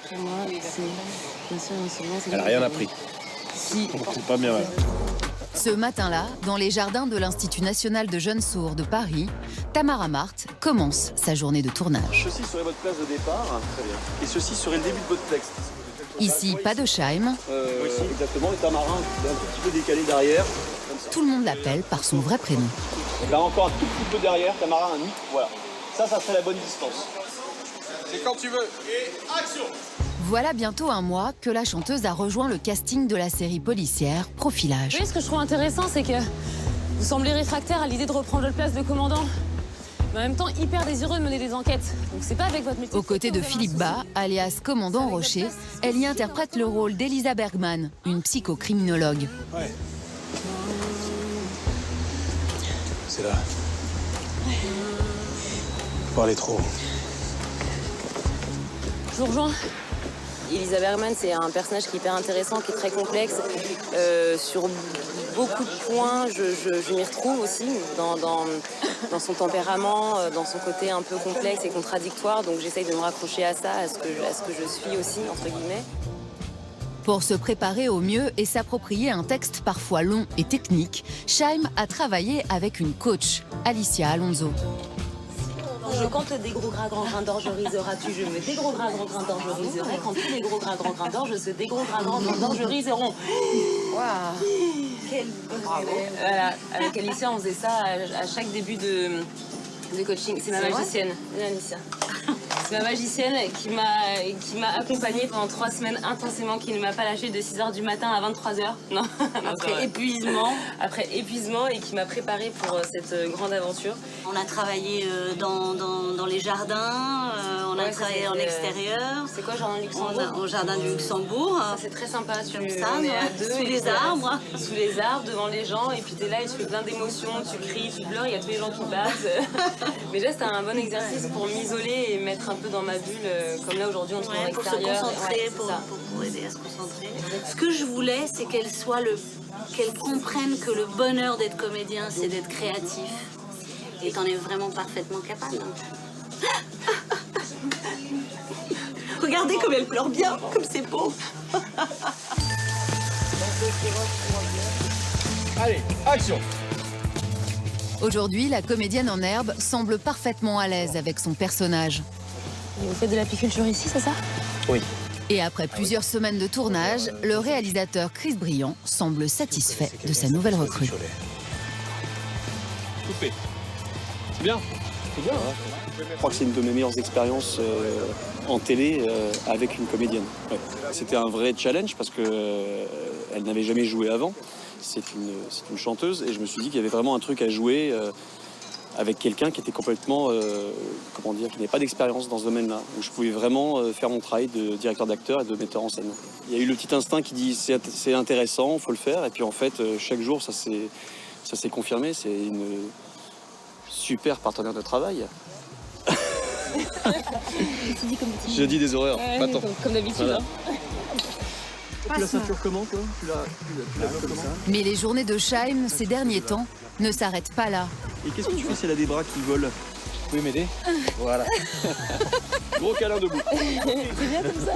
Pour moi, c'est bien sûr un souvent. Elle n'a rien appris. Si. C'est pas bien mal. Ce matin-là, dans les jardins de l'Institut national de jeunes sourds de Paris, Tamara Marthe commence sa journée de tournage. Ceci serait votre place de départ. Très bien. Et ceci serait le début de votre texte. Ici, pas de Scheim. Exactement, et Tamara un tout petit peu décalé derrière. Comme ça. Tout le monde l'appelle par son vrai prénom. Donc là encore un tout petit peu derrière, Tamara un nid. Voilà. Ça serait la bonne distance. C'est quand tu veux. Et action! Voilà bientôt un mois que la chanteuse a rejoint le casting de la série policière Profilage. Oui, ce que je trouve intéressant, c'est que vous semblez réfractaire à l'idée de reprendre votre place de commandant. Mais en même temps, hyper désireux de mener des enquêtes. Donc c'est pas avec votre métier. Aux côtés de Philippe Bas, alias Commandant Rocher, elle y interprète le rôle d'Elisa Bergman, une psychocriminologue. Ouais. C'est là. Faut parler trop. Je vous rejoins. Elisa Bergman, c'est un personnage qui est hyper intéressant, qui est très complexe. Sur beaucoup de points, je m'y retrouve aussi, dans son tempérament, dans son côté un peu complexe et contradictoire. Donc j'essaye de me raccrocher à ça, à ce que je suis aussi, entre guillemets. Pour se préparer au mieux et s'approprier un texte parfois long et technique, Scheim a travaillé avec une coach, Alicia Alonso. Je compte des gros gras grands grains d'or, je riseras-tu, je me des gros gras grands grains d'or, je riserai. Quand tous les gros gras grands grains d'or, je se des gros gras grands grains d'or, je riseront. Waouh, quelle bonne élève. Voilà, avec Alicia, on faisait ça à chaque début de coaching. C'est ma magicienne, Alicia. C'est ma magicienne qui m'a accompagnée pendant 3 semaines intensément, qui ne m'a pas lâchée de 6h du matin à 23h. Non. Après épuisement et qui m'a préparée pour cette grande aventure. On a travaillé dans les jardins, on a travaillé en extérieur. C'est quoi, jardin du Luxembourg? Au jardin du Luxembourg. C'est très sympa, Comme ça, on est à deux, sous les arbres. Sous les arbres, devant les gens, et puis t'es là et tu fais plein d'émotions, tu cries, tu pleures, il y a tous les gens qui passent. Mais là, c'était un bon exercice pour m'isoler et mettre un peu dans ma bulle, comme là aujourd'hui on se trouve en Pour se extérieur. concentrer, pour aider à se concentrer. Ce que je voulais, c'est qu'elle comprenne que le bonheur d'être comédien, c'est d'être créatif. Et t'en es vraiment parfaitement capable. Regardez comme elle pleure bien, comme c'est beau. Allez, action! Aujourd'hui, la comédienne en herbe semble parfaitement à l'aise avec son personnage. Vous faites de l'apiculture ici, c'est ça? Oui. Et après plusieurs semaines de tournage, le réalisateur Chris Briand semble satisfait de sa nouvelle recrue. Coupé. C'est bien. C'est bien. Je crois que c'est une de mes meilleures expériences en télé avec une comédienne. Ouais. C'était un vrai challenge parce qu'elle n'avait jamais joué avant. C'est une chanteuse et je me suis dit qu'il y avait vraiment un truc à jouer avec quelqu'un qui était complètement, qui n'avait pas d'expérience dans ce domaine-là, où je pouvais vraiment faire mon travail de directeur d'acteur et de metteur en scène. Il y a eu le petit instinct qui dit c'est intéressant, il faut le faire, et puis en fait chaque jour ça s'est confirmé, c'est une super partenaire de travail. Je dis des horreurs. Attends. Comme d'habitude. Voilà. Hein. Tu la ceinture comment, toi? Tu la bloques comment? Mais les journées de Scheim, ces derniers temps, ne s'arrêtent pas là. Et qu'est-ce que tu fais si elle a des bras qui volent? Vous pouvez m'aider? Voilà. Gros câlin debout. C'est bien comme ça.